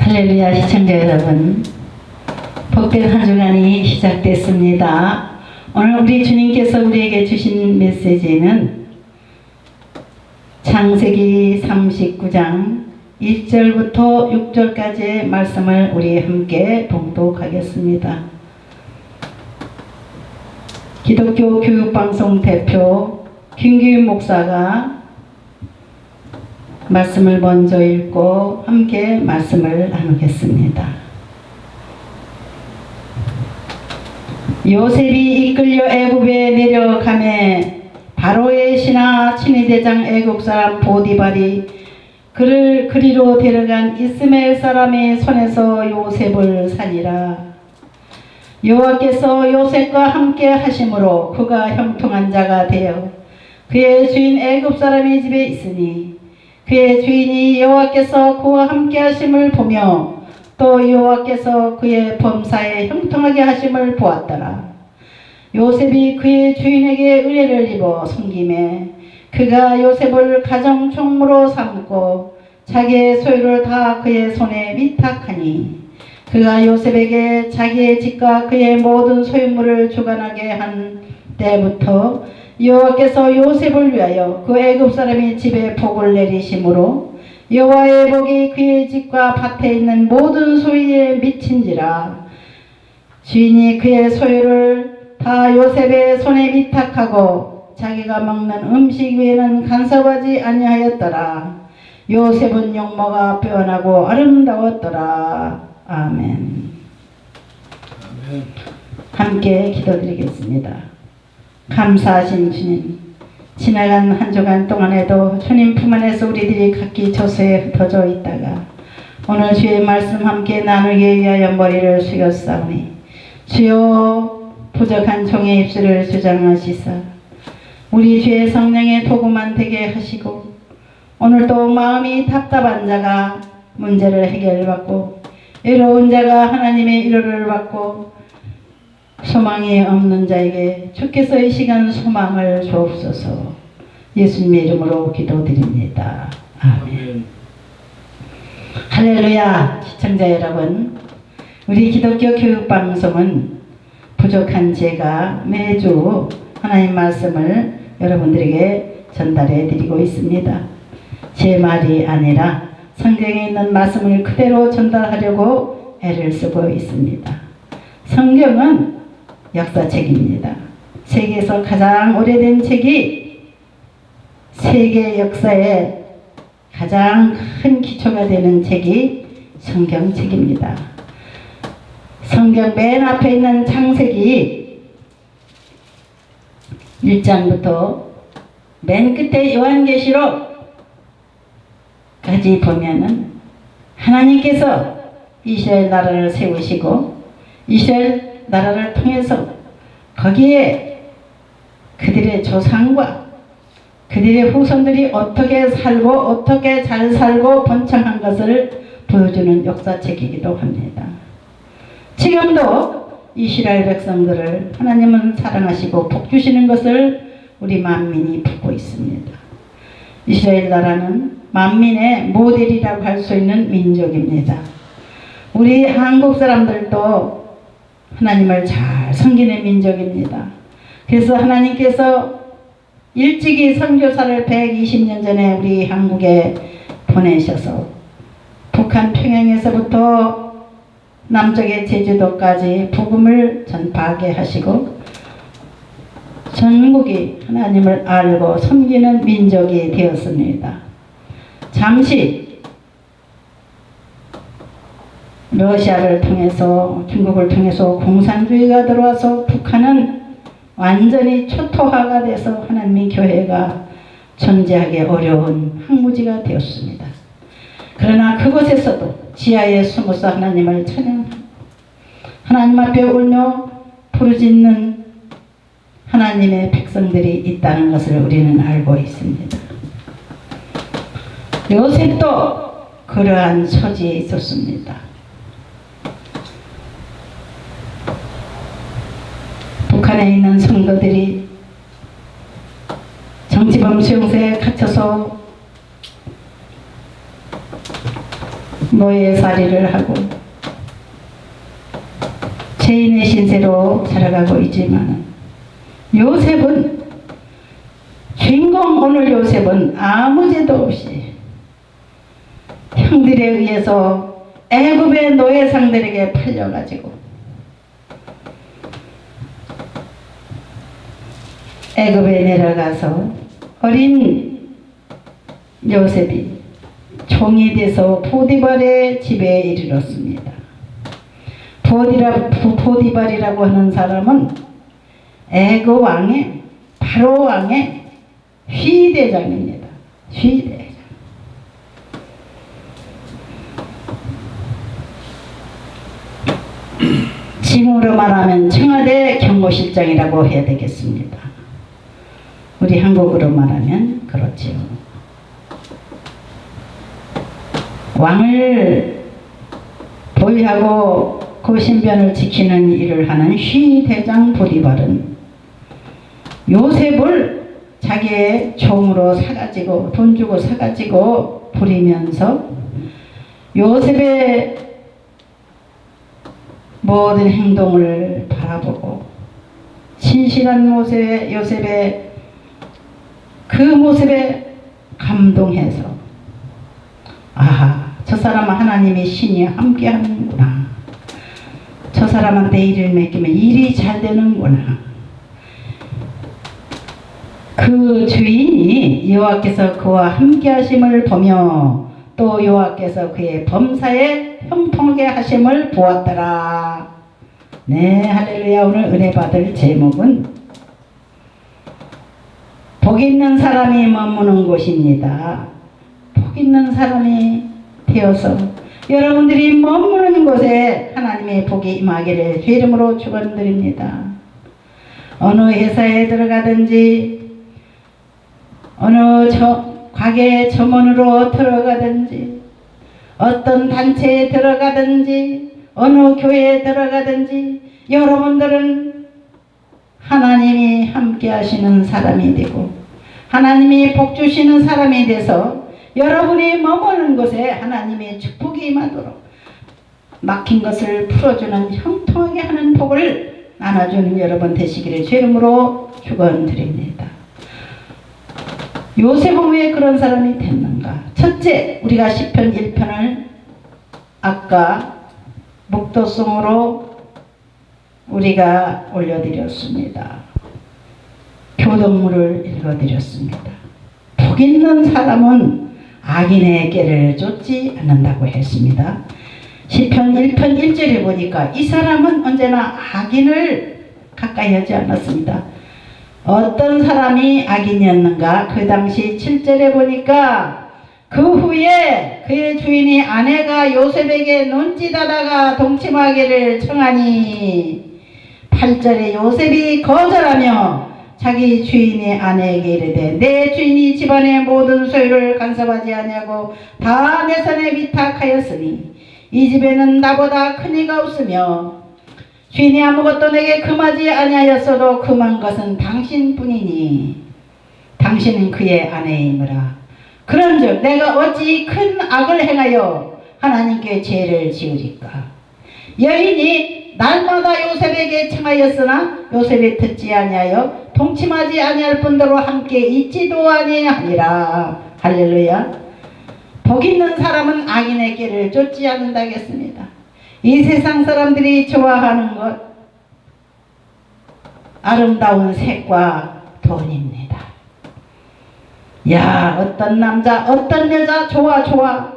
할렐루야. 시청자 여러분, 복된 한 주간이 시작됐습니다. 오늘 우리 주님께서 우리에게 주신 메시지는 창세기 39장 1절부터 6절까지의 말씀을 우리 함께 봉독하겠습니다. 기독교 교육방송 대표 김규인 목사가 말씀을 먼저 읽고 함께 말씀을 나누겠습니다. 요셉이 이끌려 애굽에 내려가매 바로의 신하 친위대장 애굽 사람 보디발이 그를 그리로 데려간 이스마엘 사람의 손에서 요셉을 산이라. 여호와께서 요셉과 함께 하심으로 그가 형통한 자가 되어 그의 주인 애굽 사람의 집에 있으니 그의 주인이 여호와께서 그와 함께 하심을 보며 또 여호와께서 그의 범사에 형통하게 하심을 보았더라. 요셉이 그의 주인에게 은혜를 입어 섬김에 그가 요셉을 가정 총무로 삼고 자기의 소유를 다 그의 손에 위탁하니 그가 요셉에게 자기의 집과 그의 모든 소유물을 주관하게 한 때부터 여호와께서 요셉을 위하여 그 애굽 사람의 집에 복을 내리심으로 여호와의 복이 그의 집과 밭에 있는 모든 소유에 미친지라. 주인이 그의 소유를 다 요셉의 손에 위탁하고 자기가 먹는 음식 외에는 간섭하지 아니하였더라. 요셉은 용모가 빼어나고 아름다웠더라. 아멘. 함께 기도드리겠습니다. 감사하신 주님, 지나간 한 주간 동안에도 주님 품 안에서 우리들이 각기 저소에 흩어져 있다가 오늘 주의 말씀 함께 나누기 위하여 머리를 숙였사오니 주여 부족한 종의 입술을 주장하시사 우리 주의 성령의 도구만 되게 하시고 오늘도 마음이 답답한 자가 문제를 해결받고 외로운 자가 하나님의 위로를 받고 소망이 없는 자에게 주께서 이 시간 소망을 주옵소서. 예수님의 이름으로 기도드립니다. 아멘. 할렐루야. 시청자 여러분, 우리 기독교 교육방송은 부족한 제가 매주 하나님 말씀을 여러분들에게 전달해 드리고 있습니다. 제 말이 아니라 성경에 있는 말씀을 그대로 전달하려고 애를 쓰고 있습니다. 성경은 역사책입니다. 세계에서 가장 오래된 책이 세계 역사에 가장 큰 기초가 되는 책이 성경책입니다. 성경 맨 앞에 있는 창세기 1장부터 맨 끝에 요한계시록까지 보면은 하나님께서 이스라엘 나라를 세우시고 이스라엘 나라를 통해서 거기에 그들의 조상과 그들의 후손들이 어떻게 살고 어떻게 잘 살고 번창한 것을 보여주는 역사책이기도 합니다. 지금도 이스라엘 백성들을 하나님은 사랑하시고 복 주시는 것을 우리 만민이 보고 있습니다. 이스라엘 나라는 만민의 모델이라고 할 수 있는 민족입니다. 우리 한국 사람들도 하나님을 잘 섬기는 민족입니다. 그래서 하나님께서 일찍이 선교사를 120년 전에 우리 한국에 보내셔서 북한 평양에서부터 남쪽의 제주도까지 복음을 전파하게 하시고 전국이 하나님을 알고 섬기는 민족이 되었습니다. 잠시 러시아를 통해서 중국을 통해서 공산주의가 들어와서 북한은 완전히 초토화가 돼서 하나님의 교회가 존재하기 어려운 항무지가 되었습니다. 그러나 그곳에서도 지하에 숨어서 하나님을 찬양하고 하나님 앞에 울며 부르짖는 하나님의 백성들이 있다는 것을 우리는 알고 있습니다. 요셉도 그러한 처지에 있었습니다. 북한에 있는 성도들이 정치범 수용소에 갇혀서 노예살이를 하고 죄인의 신세로 살아가고 있지만 요셉은 주인공 오늘 요셉은 아무 죄도 없이 형들에 의해서 애굽의 노예상들에게 팔려가지고 애굽에 내려가서 어린 요셉이 종이 돼서 포디발의 집에 이르렀습니다. 포디발이라고 하는 사람은 애굽 왕의 바로 왕의 휘대장입니다. 휘대장. 지금으로 말하면 청와대 경호실장이라고 해야 되겠습니다. 우리 한국으로 말하면 그렇지요. 왕을 보위하고 그 신변을 지키는 일을 하는 휘대장 보디발은 요셉을 자기의 종으로 사가지고 돈 주고 사가지고 부리면서 요셉의 모든 행동을 바라보고 신실한 요셉의 그 모습에 감동해서 저 사람은 하나님의 신이 함께 하는구나. 저 사람한테 일을 맡기면 일이 잘 되는구나. 그 주인이 여호와께서 그와 함께 하심을 보며 또 여호와께서 그의 범사에 형통하게 하심을 보았더라. 네, 할렐루야. 오늘 은혜 받을 제목은 복 있는 사람이 머무는 곳입니다. 복 있는 사람이 되어서 여러분들이 머무는 곳에 하나님의 복이 임하기를 주 이름으로 축원드립니다. 어느 회사에 들어가든지 어느 가게 점원으로 들어가든지 어떤 단체에 들어가든지 어느 교회에 들어가든지 여러분들은 하나님이 함께 하시는 사람이 되고 하나님이 복 주시는 사람이 돼서 여러분이 머무는 곳에 하나님의 축복이 임하도록 막힌 것을 풀어주는 형통하게 하는 복을 나눠주는 여러분 되시기를 주 이름으로 축원드립니다. 요셉은 왜 그런 사람이 됐는가? 첫째, 우리가 시편 1편을 아까 묵도송으로 우리가 올려드렸습니다. 교동문을 읽어드렸습니다. 복 있는 사람은 악인의 꾀를 쫓지 않는다고 했습니다. 시편 1편 1절에 보니까 이 사람은 언제나 악인을 가까이 하지 않았습니다. 어떤 사람이 악인이었는가? 그 당시 7절에 보니까 그 후에 그의 주인이 아내가 요셉에게 눈짓하다가 동침하기를 청하니 8절에 요셉이 거절하며 자기 주인의 아내에게 이르되 내 주인이 집안의 모든 소유를 간섭하지 아니하고 다 내 손에 위탁하였으니 이 집에는 나보다 큰 이가 없으며 주인이 아무것도 내게 금하지 아니하였어도 금한 것은 당신뿐이니 당신은 그의 아내이므라. 그런즉 내가 어찌 큰 악을 행하여 하나님께 죄를 지으리까. 여인이 날마다 요셉에게 청하였으나 요셉이 듣지 아니하여 동침하지 아니할 뿐더러 함께 있지도 아니하니라. 할렐루야. 복 있는 사람은 악인의 길을 쫓지 않는다겠습니다. 이 세상 사람들이 좋아하는 것 아름다운 색과 돈입니다. 야, 어떤 남자 어떤 여자 좋아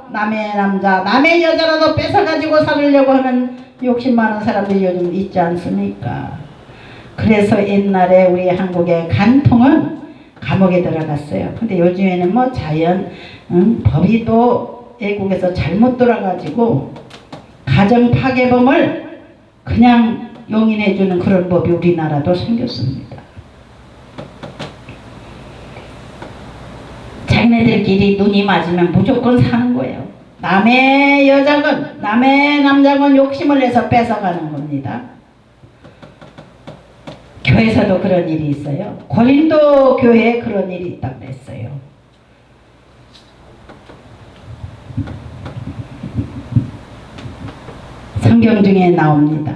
남의 남자 남의 여자라도 뺏어가지고 살으려고 하는 욕심 많은 사람들이 요즘 있지 않습니까? 그래서 옛날에 우리 한국의 간통은 감옥에 들어갔어요. 근데 요즘에는 뭐 자연 법이 또 외국에서 잘못 돌아가지고 가정 파괴범을 그냥 용인해주는 그런 법이 우리나라도 생겼습니다. 자기네들끼리 눈이 맞으면 무조건 사는 거예요. 남의 여자건 남의 남자건 욕심을 내서 뺏어가는 겁니다. 교회에서도 그런 일이 있어요. 고린도 교회에 그런 일이 있다고 했어요. 성경 중에 나옵니다.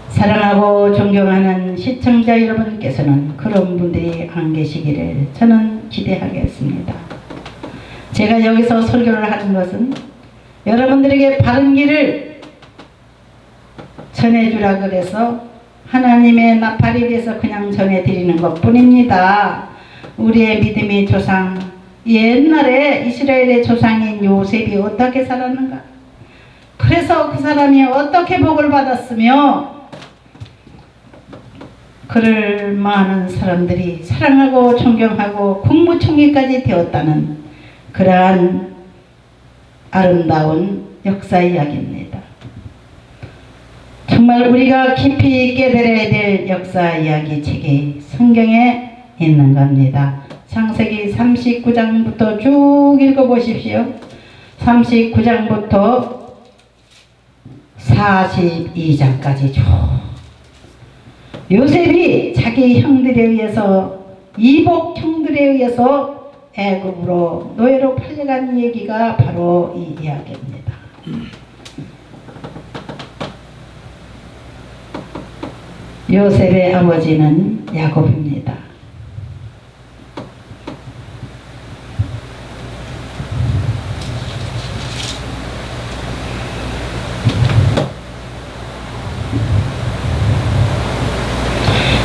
사랑하고 존경하는 시청자 여러분께서는 그런 분들이 안 계시기를 저는 기대하겠습니다. 제가 여기서 설교를 하는 것은 여러분들에게 바른 길을 전해주라 그래서 하나님의 나팔이 돼서 그냥 전해드리는 것 뿐입니다. 우리의 믿음의 조상, 옛날에 이스라엘의 조상인 요셉이 어떻게 살았는가? 그래서 그 사람이 어떻게 복을 받았으며 그를 많은 사람들이 사랑하고 존경하고 국무총리까지 되었다는 그러한 아름다운 역사 이야기입니다. 정말 우리가 깊이 깨달아야 될 역사 이야기 책이 성경에 있는 겁니다. 창세기 39장부터 쭉 읽어보십시오. 39장부터 42장까지 쭉 요셉이 자기 형들에 의해서 이복 형들에 의해서 애굽으로 노예로 팔려간 얘기가 바로 이 이야기입니다. 요셉의 아버지는 야곱입니다.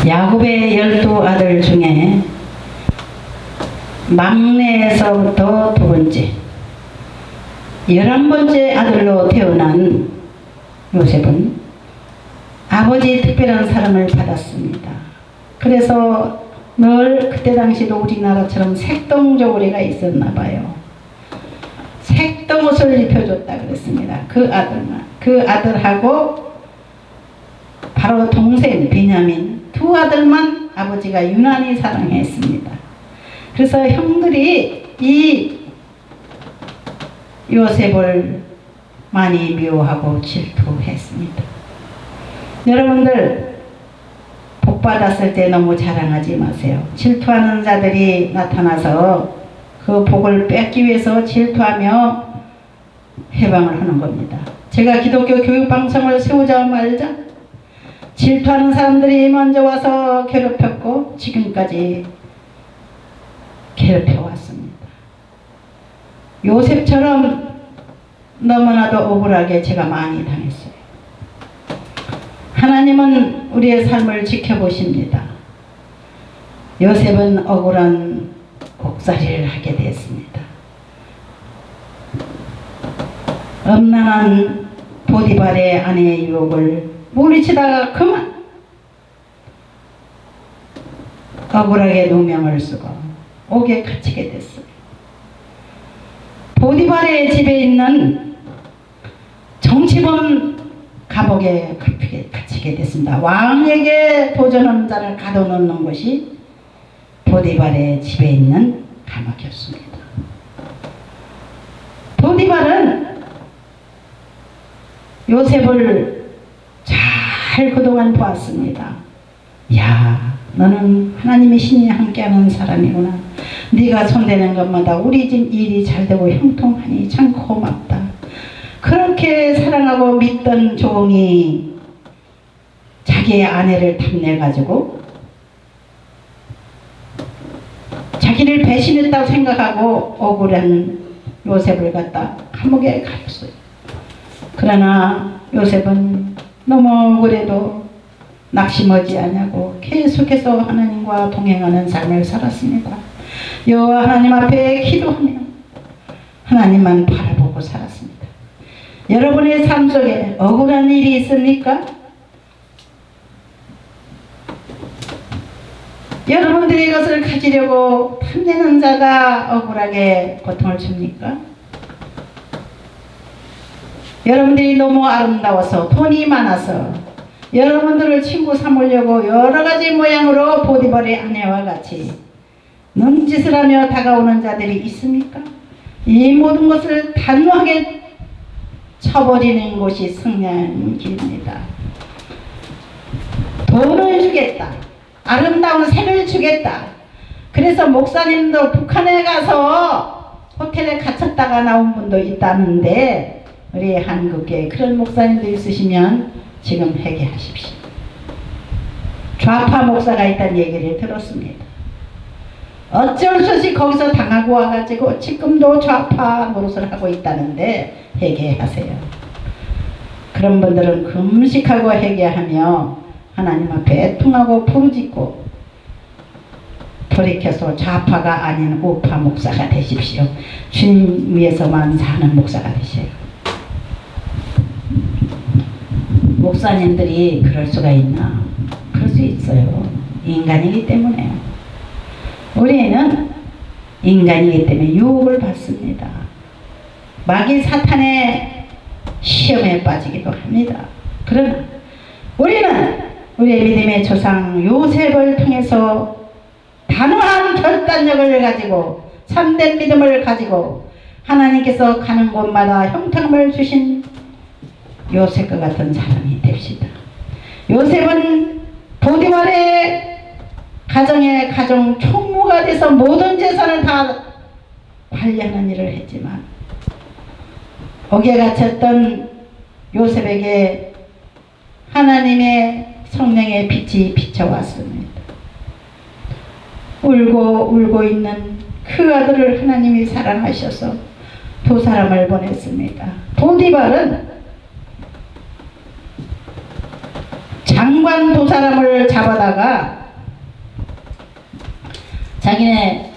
야곱의 12아들 중에 막내에서부터 두 번째, 11번째 아들로 태어난 요셉은 아버지의 특별한 사랑을 받았습니다. 그래서 늘 그때 당시도 우리나라처럼 색동저고리가 있었나 봐요. 색동옷을 입혀줬다 그랬습니다. 그 아들만. 그 아들하고 바로 동생 베냐민 두 아들만 아버지가 유난히 사랑했습니다. 그래서 형들이 이 요셉을 많이 미워하고 질투했습니다. 여러분들 복 받았을 때 너무 자랑하지 마세요. 질투하는 자들이 나타나서 그 복을 뺏기 위해서 질투하며 해방을 하는 겁니다. 제가 기독교 교육방송을 세우자 말자 질투하는 사람들이 먼저 와서 괴롭혔고 지금까지 괴롭혀왔습니다. 요셉처럼 너무나도 억울하게 제가 많이 당했어요. 하나님은 우리의 삶을 지켜보십니다. 요셉은 억울한 곡살이를 하게 됐습니다. 음란한 보디발의 아내의 유혹을 물리치다가 그만 억울하게 누명을 쓰고 옥에 갇히게 됐어요. 보디발의 집에 있는 정치범 감옥에 갇히게 됐습니다. 왕에게 도전하는 자를 가둬놓는 것이 보디발의 집에 있는 감옥이었습니다. 보디발은 요셉을 잘 그동안 보았습니다. 야, 너는 하나님의 신이 함께하는 사람이구나. 네가 손대는 것마다 우리 집 일이 잘 되고 형통하니 참 고맙다. 그렇게 사랑하고 믿던 종이 자기의 아내를 탐내가지고 자기를 배신했다고 생각하고 억울한 요셉을 갖다 감옥에 가뒀어요. 그러나 요셉은 너무 억울해도 낙심하지 않냐고 계속해서 하나님과 동행하는 삶을 살았습니다. 여호와 하나님 앞에 기도하며 하나님만 바라보고 살았습니다. 여러분의 삶 속에 억울한 일이 있습니까? 여러분들이 이것을 가지려고 탐내는 자가 억울하게 고통을 줍니까? 여러분들이 너무 아름다워서 돈이 많아서 여러분들을 친구 삼으려고 여러가지 모양으로 보디발의 아내와 같이 눈짓을 하며 다가오는 자들이 있습니까? 이 모든 것을 단호하게 쳐버리는 것이 승리하는 길입니다. 돈을 주겠다. 아름다운 새를 주겠다. 그래서 목사님도 북한에 가서 호텔에 갇혔다가 나온 분도 있다는데 우리 한국에 그런 목사님들 있으시면 지금 회개하십시오. 좌파 목사가 있다는 얘기를 들었습니다. 어쩔 수 없이 거기서 당하고 와가지고 지금도 좌파 노릇을 하고 있다는데 회개하세요. 그런 분들은 금식하고 회개하며 하나님 앞에 애통하고 부르짖고 돌이켜서 좌파가 아닌 우파 목사가 되십시오. 주님 위해서만 사는 목사가 되세요. 목사님들이 그럴 수가 있나? 그럴 수 있어요. 인간이기 때문에. 우리는 인간이기 때문에 유혹을 받습니다. 마귀 사탄의 시험에 빠지기도 합니다. 그러나 우리는 우리의 믿음의 조상 요셉을 통해서 단호한 결단력을 가지고 참된 믿음을 가지고 하나님께서 가는 곳마다 형통함을 주신 요셉과 같은 사람이 됩시다. 요셉은 보디발의 가정의 가정 총무가 돼서 모든 재산을 다 관리하는 일을 했지만 옥에 갇혔던 요셉에게 하나님의 성령의 빛이 비춰왔습니다. 울고 있는 그 아들을 하나님이 사랑하셔서 두 사람을 보냈습니다. 보디발은 장관 두 사람을 잡아다가 자기네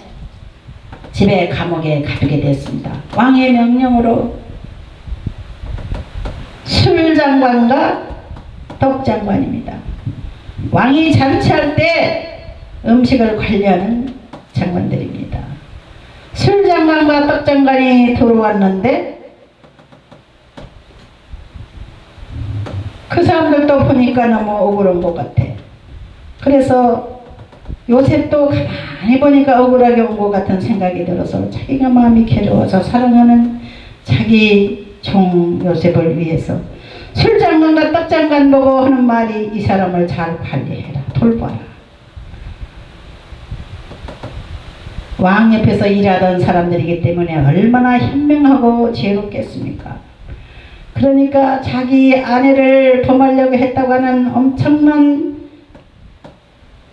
집에 감옥에 가두게 됐습니다. 왕의 명령으로 술장관과 떡장관입니다. 왕이 잔치할 때 음식을 관리하는 장관들입니다. 술장관과 떡장관이 들어왔는데 그 사람들도 보니까 너무 억울한 것 같아. 그래서 요셉도 가만히 보니까 억울하게 온 것 같은 생각이 들어서 자기가 마음이 괴로워서 사랑하는 자기 종 요셉을 위해서 술장관과 떡장관 보고 하는 말이 이 사람을 잘 관리해라, 돌봐라. 왕 옆에서 일하던 사람들이기 때문에 얼마나 현명하고 지혜롭겠습니까? 그러니까 자기 아내를 범하려고 했다고 하는 엄청난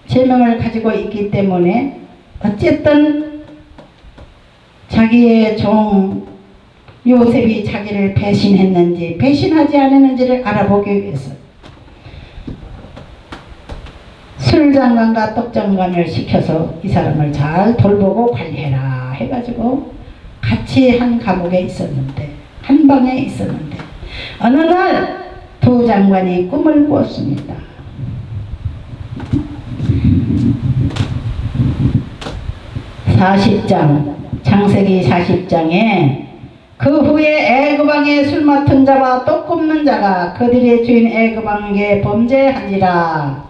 제명을 가지고 있기 때문에 어쨌든 자기의 종 요셉이 자기를 배신했는지 배신하지 않았는지를 알아보기 위해서 술장관과 떡장관을 시켜서 이 사람을 잘 돌보고 관리해라 해가지고 같이 한 감옥에 있었는데, 한 방에 있었는데 어느 날 두 장관이 꿈을 꾸었습니다. 창세기 40장에 그 후에 애굽왕의 술 맡은 자와 떡 굽는 자가 그들의 주인 애굽왕에게 범죄한지라.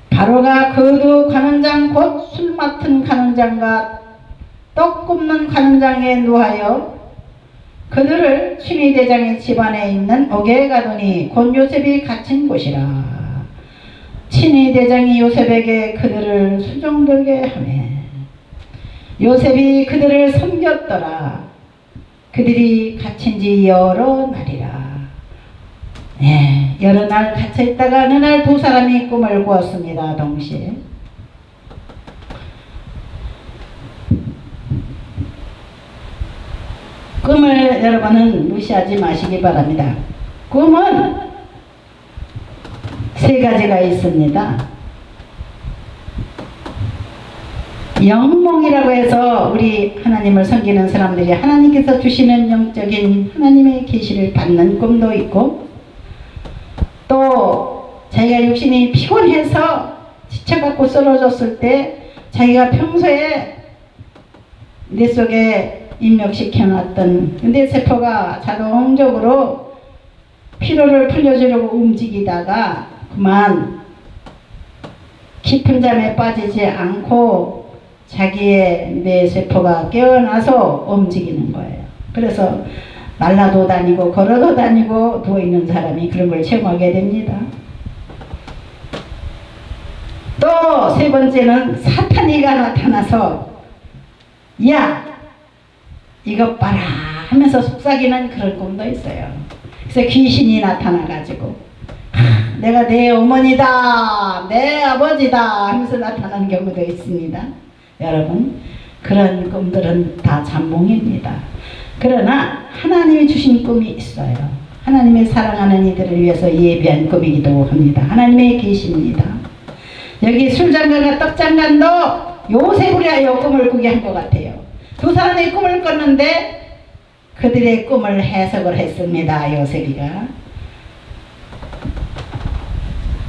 바로가 그두 관원장 곧 술 맡은 관원장과 떡 굽는 관원장에 노하여 그들을 친위대장의 집안에 있는 옥에 가두니 곧 요셉이 갇힌 곳이라. 친위대장이 요셉에게 그들을 수종들게 하매 요셉이 그들을 섬겼더라. 그들이 갇힌 지 여러 날이라. 여러 날 갇혀있다가 어느 날 두 사람이 꿈을 꾸었습니다. 동시에. 꿈을 여러분은 무시하지 마시기 바랍니다. 꿈은 세 가지가 있습니다. 영몽이라고 해서 우리 하나님을 섬기는 사람들이 하나님께서 주시는 영적인 하나님의 계시를 받는 꿈도 있고, 또 자기가 육신이 피곤해서 지쳐갖고 쓰러졌을 때 자기가 평소에 내 속에 입력시켜놨던 뇌세포가 자동적으로 피로를 풀려주려고 움직이다가 그만 깊은 잠에 빠지지 않고 자기의 뇌세포가 깨어나서 움직이는 거예요. 그래서 날라도 다니고 걸어도 다니고 누워있는 사람이 그런 걸 체험하게 됩니다. 또 세 번째는 사탄이가 나타나서 야 이것 봐라 하면서 속삭이는 그런 꿈도 있어요. 그래서 귀신이 나타나가지고 내가 내 어머니다, 내 아버지다 하면서 나타나는 경우도 있습니다. 여러분, 그런 꿈들은 다 잠몽입니다. 그러나 하나님이 주신 꿈이 있어요. 하나님의 사랑하는 이들을 위해서 예비한 꿈이기도 합니다. 하나님의 계시입니다. 여기 술장가가 떡장간도 요셉을 위하여 꿈을 꾸게 한 것 같아요. 두 사람의 꿈을 꿨는데 그들의 꿈을 해석을 했습니다. 요셉이가.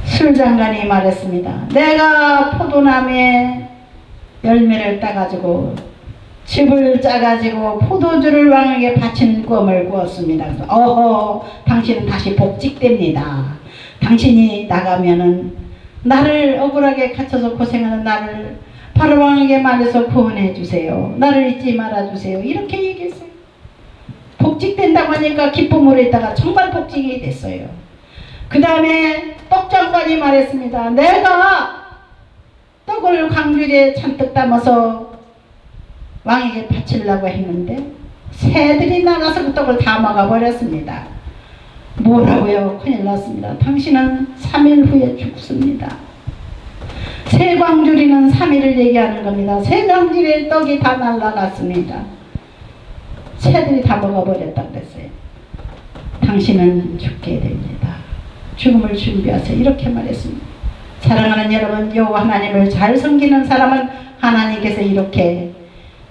술장간이 말했습니다. 내가 포도나무에 열매를 따가지고 즙을 짜가지고 포도주를 왕에게 바치는 꿈을 꾸었습니다. 어허, 당신은 다시 복직됩니다. 당신이 나가면은 나를 억울하게 갇혀서 고생하는 나를 바로 왕에게 말해서 구원해 주세요. 나를 잊지 말아 주세요. 이렇게 얘기했어요. 복직된다고 하니까 기쁨으로 있다가 정말 복직이 됐어요. 그 다음에 떡장관이 말했습니다. 내가 떡을 광주리에 잔뜩 담아서 왕에게 바치려고 했는데 새들이 나가서 그 떡을 다 먹어버렸습니다. 뭐라고요? 큰일 났습니다. 당신은 3일 후에 죽습니다. 새광주리는 3일을 얘기하는 겁니다. 새광주리의 떡이 다 날아갔습니다. 새들이 다 먹어버렸다고 그랬어요. 당신은 죽게 됩니다. 죽음을 준비하세요. 이렇게 말했습니다. 사랑하는 여러분, 여호와 하나님을 잘 섬기는 사람은 하나님께서 이렇게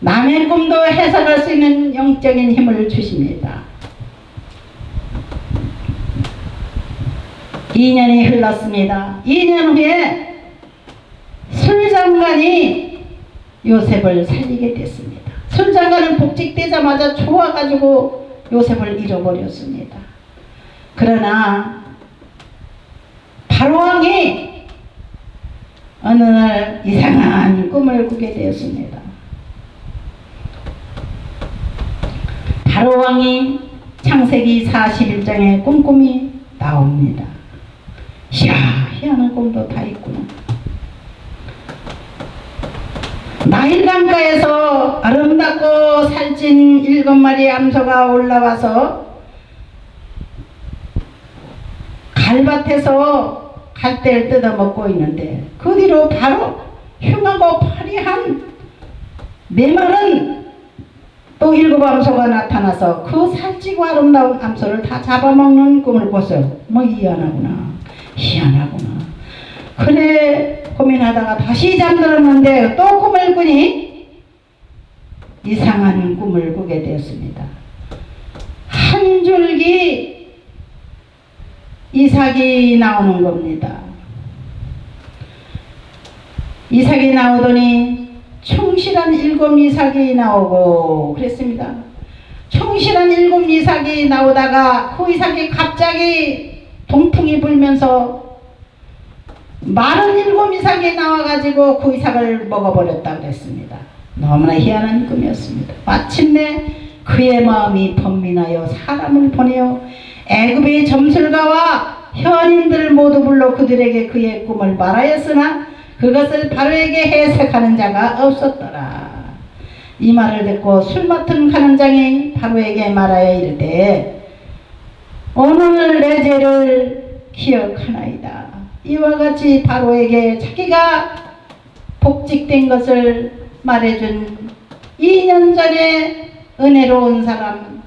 남의 꿈도 해석할 수 있는 영적인 힘을 주십니다. 2년이 흘렀습니다. 2년 후에 술장관이 요셉을 살리게 됐습니다. 술장관은 복직되자마자 좋아가지고 요셉을 잃어버렸습니다. 그러나 바로왕이 어느 날 이상한 꿈을 꾸게 되었습니다. 바로왕이 창세기 41장에 꿈이 나옵니다. 이야, 희한한 꿈도 다 있구나. 나일강가에서 아름답고 살찐 7마리 암소가 올라와서 갈밭에서 갈대를 뜯어먹고 있는데 그 뒤로 바로 흉하고 파리한 메마른 또 7 암소가 나타나서 그 살찌고 아름다운 암소를 다 잡아먹는 꿈을 꿨어요. 뭐 희한하구나. 그래 고민하다가 다시 잠들었는데 또 꿈을 꾸니 이상한 꿈을 꾸게 되었습니다. 한 줄기 이삭이 나오는 겁니다. 이삭이 나오더니 충실한 7 이삭이 나오고 그랬습니다. 충실한 7 이삭이 나오다가 그 이삭이 갑자기 동풍이 불면서 마른 7 이삭이 나와가지고 그 이삭을 먹어버렸다고 했습니다. 너무나 희한한 꿈이었습니다. 마침내 그의 마음이 번민하여 사람을 보내어 애굽의 점술가와 현인들을 모두 불러 그들에게 그의 꿈을 말하였으나 그것을 바로에게 해석하는 자가 없었더라. 이 말을 듣고 술 맡은 간원장이 바로에게 말하여 이르되 오늘 내 죄를 기억하나이다. 이와 같이 바로에게 자기가 복직된 것을 말해준 2년 전에 은혜로운 사람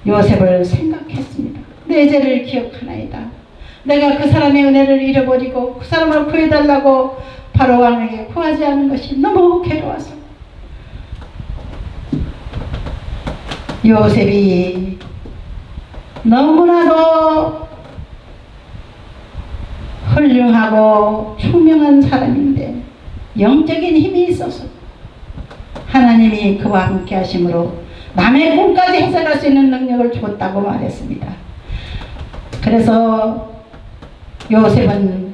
요셉을 생각했습니다. 내 죄를 기억하나이다. 내가 그 사람의 은혜를 잃어버리고 그 사람을 구해달라고 바로 왕에게 구하지 않은 것이 너무 괴로워서 요셉이 너무나도 훌륭하고 총명한 사람인데 영적인 힘이 있어서 하나님이 그와 함께 하심으로 남의 꿈까지 해석할 수 있는 능력을 줬다고 말했습니다. 그래서 요셉은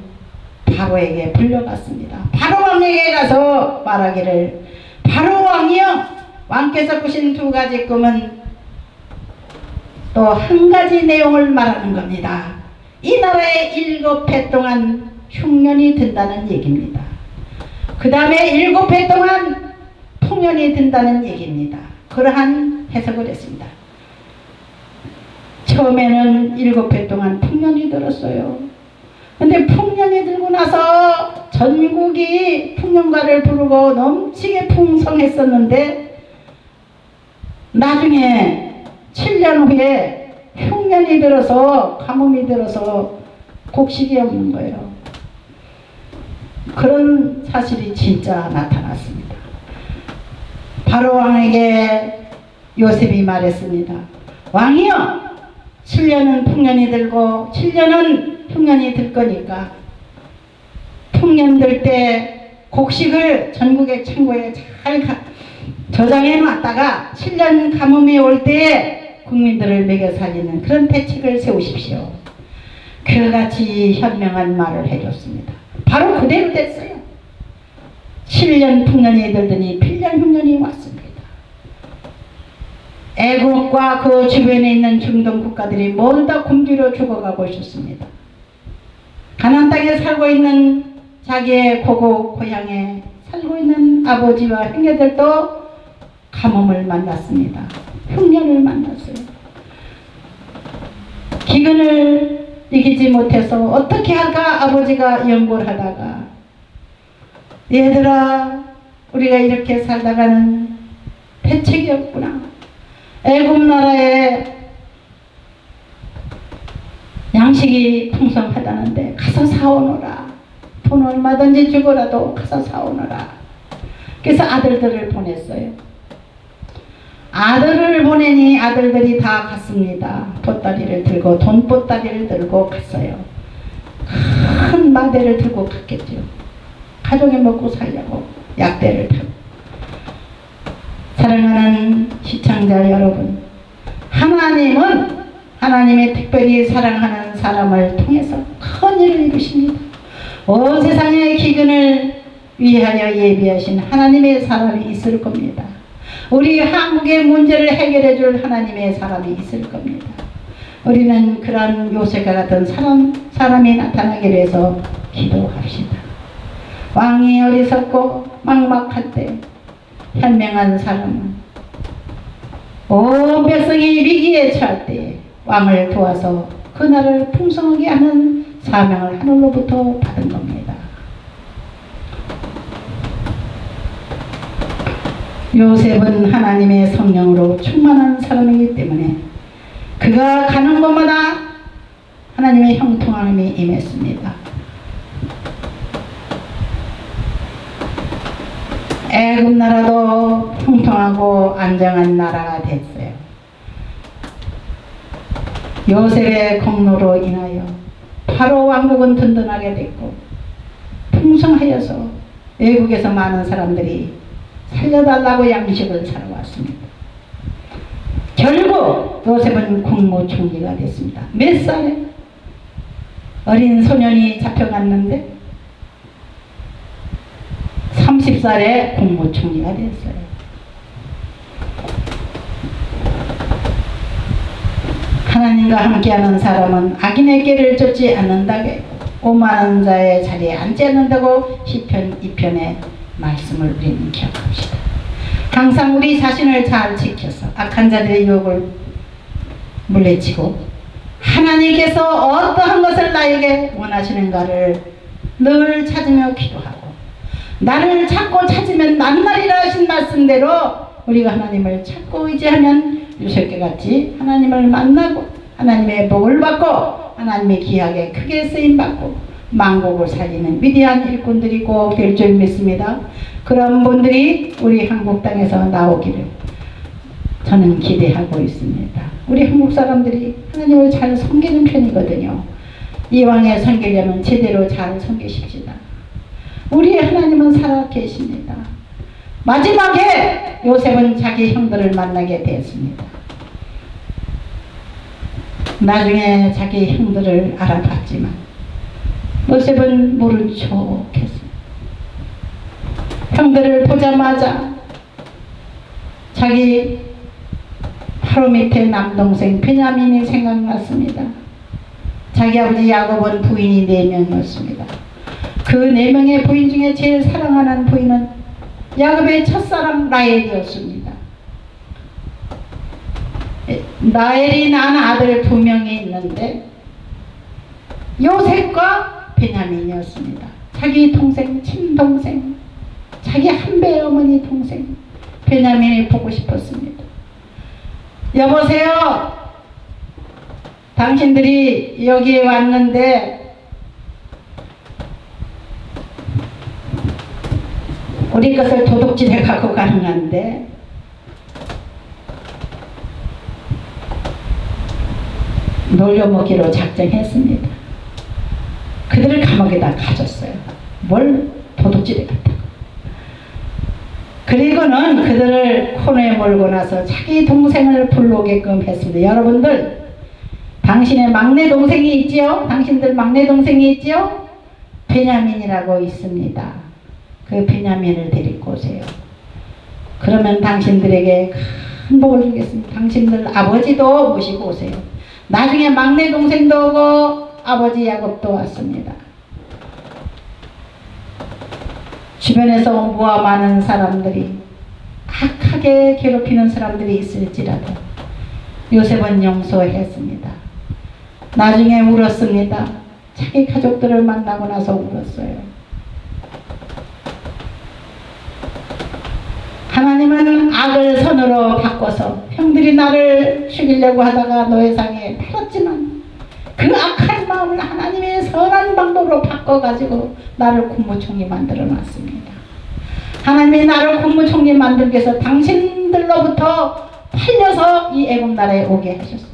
바로에게 불려갔습니다. 바로 왕에게 가서 말하기를 바로 왕이여, 왕께서 꾸신 2가지 꿈은 또 한 가지 내용을 말하는 겁니다. 이 나라에 7해 동안 흉년이 든다는 얘기입니다. 그 다음에 7해 동안 풍년이 든다는 얘기입니다. 그러한 해석을 했습니다. 처음에는 7회 동안 풍년이 들었어요. 근데 풍년이 들고 나서 전국이 풍년가를 부르고 넘치게 풍성했었는데 나중에 7년 후에 흉년이 들어서 가뭄이 들어서 곡식이 없는 거예요. 그런 사실이 진짜 나타났습니다. 바로 왕에게 요셉이 말했습니다. 왕이여, 7년은 풍년이 들고 7년은 흉년이 들 거니까 풍년 들 때 곡식을 전국의 창고에 잘 저장해 놨다가 7년 가뭄이 올 때에 국민들을 먹여 살리는 그런 대책을 세우십시오. 그같이 현명한 말을 해줬습니다. 바로 그대로 됐어요. 7년 풍년이 들더니 필년 흉년이 왔습니다. 애국과 그 주변에 있는 중동 국가들이 모두 다 굶주려 죽어가고 있었습니다. 가나안 땅에 살고 있는 자기의 고국 고향에 살고 있는 아버지와 형제들도 가뭄을 만났습니다. 흉년을 만났어요. 기근을 이기지 못해서 어떻게 할까 아버지가 연구를 하다가, 얘들아, 우리가 이렇게 살다가는 대책이 없구나. 애굽 나라에 양식이 풍성하다는데 가서 사오너라. 돈 얼마든지 주고라도 가서 사오너라. 그래서 아들들을 보냈어요. 아들을 보내니 아들들이 다 갔습니다. 보따리를 들고, 돈 보따리를 들고 갔어요. 큰 마대를 들고 갔겠죠. 가족이 먹고 살려고 약대를 타고. 사랑하는 시청자 여러분, 하나님은 하나님의 특별히 사랑하는 사람을 통해서 큰 일을 이루십니다. 온 세상의 기근을 위하여 예비하신 하나님의 사람이 있을 겁니다. 우리 한국의 문제를 해결해 줄 하나님의 사람이 있을 겁니다. 우리는 그런 요셉과 같은 사람이 나타나기 위해서 기도합시다. 왕이 어리석고 막막할 때 현명한 사람은 온 백성이 위기에 처할 때 왕을 도와서 그 나라를 풍성하게 하는 사명을 하늘로부터 받은 겁니다. 요셉은 하나님의 성령으로 충만한 사람이기 때문에 그가 가는 곳마다 하나님의 형통함이 임했습니다. 애굽 나라도 형통하고 안정한 나라가 됐어요. 요셉의 공로로 인하여 바로 왕국은 든든하게 됐고 풍성하여서 외국에서 많은 사람들이 살려달라고 양식을 사러 왔습니다. 결국 요셉은 국무총리가 됐습니다. 몇 살에? 어린 소년이 잡혀갔는데 30살에 국무총리가 됐어요. 하나님과 함께하는 사람은 악인의 길을 쫓지 않는다고 했고 오만한 자의 자리에 앉지 않는다고 시편 2편의 말씀을 우리는 기억합시다. 항상 우리 자신을 잘 지켜서 악한 자들의 유혹을 물리치고 하나님께서 어떠한 것을 나에게 원하시는가를 늘 찾으며 기도하고 나를 찾고 찾으면 만나리라 하신 말씀대로 우리가 하나님을 찾고 의지하면 요셉과 같이 하나님을 만나고 하나님의 복을 받고 하나님의 기약에 크게 쓰임받고 만국을 살리는 위대한 일꾼들이 꼭 될 줄 믿습니다. 그런 분들이 우리 한국 땅에서 나오기를 저는 기대하고 있습니다. 우리 한국 사람들이 하나님을 잘 섬기는 편이거든요. 이왕에 섬기려면 제대로 잘 섬기십시다. 우리 하나님은 살아계십니다. 마지막에 요셉은 자기 형들을 만나게 되었습니다. 나중에 자기 형들을 알아봤지만 요셉은 모른 척했습니다. 형들을 보자마자 자기 바로 밑에 남동생 베냐민이 생각났습니다. 자기 아버지 야곱은 부인이 4명이었습니다. 그 4명의 부인 중에 제일 사랑하는 부인은 야곱의 첫사랑 라헬이었습니다. 라헬이 낳은 아들 2명이 있는데 요셉과 베냐민이었습니다. 자기 동생, 친동생, 자기 한배 어머니 동생 베냐민이 보고 싶었습니다. 여보세요, 당신들이 여기에 왔는데 우리 것을 도둑질해 갖고 가는 건데 놀려먹기로 작정했습니다. 그들을 감옥에다 가졌어요. 뭘 도둑질해 갔다고. 그리고는 그들을 코너에 몰고 나서 자기 동생을 불러오게끔 했습니다. 여러분들, 당신의 막내 동생이 있지요? 당신들 막내 동생이 있지요? 베냐민이라고 있습니다. 그 베냐민을 데리고 오세요. 그러면 당신들에게 큰 복을 주겠습니다. 당신들 아버지도 모시고 오세요. 나중에 막내 동생도 오고 아버지 야곱도 왔습니다. 주변에서 모아 많은 사람들이 악하게 괴롭히는 사람들이 있을지라도 요셉은 용서했습니다. 나중에 울었습니다. 자기 가족들을 만나고 나서 울었어요. 하나님은 악을 선으로 바꿔서 형들이 나를 죽이려고 하다가 노예상에 팔았지만 그 악한 마음을 하나님의 선한 방법으로 바꿔가지고 나를 국무총리 만들어 놨습니다. 하나님이 나를 국무총리 만들기 위해서 당신들로부터 팔려서 이 애굽 나라에 오게 하셨습니다.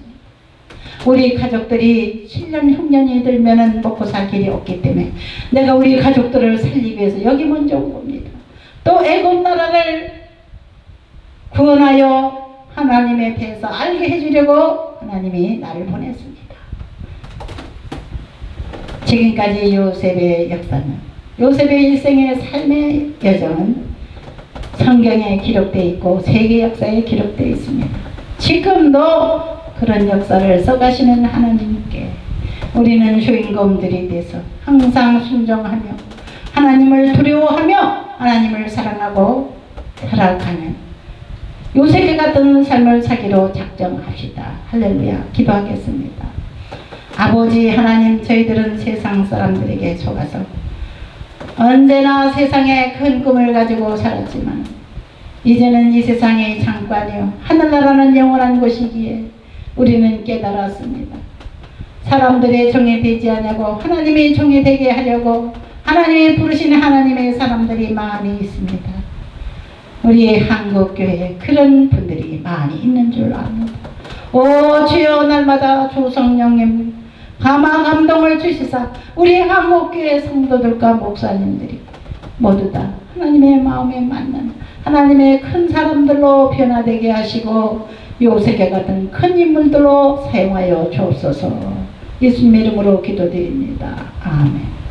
우리 가족들이 7년 흉년이 들면은 먹고 살 길이 없기 때문에 내가 우리 가족들을 살리기 위해서 여기 먼저 온 겁니다. 또 애굽 나라를 구원하여 하나님에 대해서 알게 해주려고 하나님이 나를 보냈습니다. 지금까지 요셉의 역사는, 요셉의 일생의 삶의 여정은 성경에 기록되어 있고 세계 역사에 기록되어 있습니다. 지금도 그런 역사를 써가시는 하나님께 우리는 주인공들이 돼서 항상 순종하며 하나님을 두려워하며 하나님을 사랑하고 살아가는 요셉과 같은 삶을 사기로 작정합시다. 할렐루야. 기도하겠습니다. 아버지 하나님, 저희들은 세상 사람들에게 속아서 언제나 세상에 큰 꿈을 가지고 살았지만 이제는 이 세상이 잠깐이요 하늘나라는 영원한 곳이기에 우리는 깨달았습니다. 사람들의 종이 되지 않냐고 하나님의 종이 되게 하려고 하나님이 부르신 하나님의 사람들이 많이 있습니다. 우리 한국교회에 그런 분들이 많이 있는 줄 압니다. 오 주여, 날마다 주 성령님 감화 감동을 주시사 우리 한국교회 성도들과 목사님들이 모두 다 하나님의 마음에 맞는 하나님의 큰 사람들로 변화되게 하시고 요셉과 같은 큰 인물들로 사용하여 주옵소서. 예수님의 이름으로 기도드립니다. 아멘.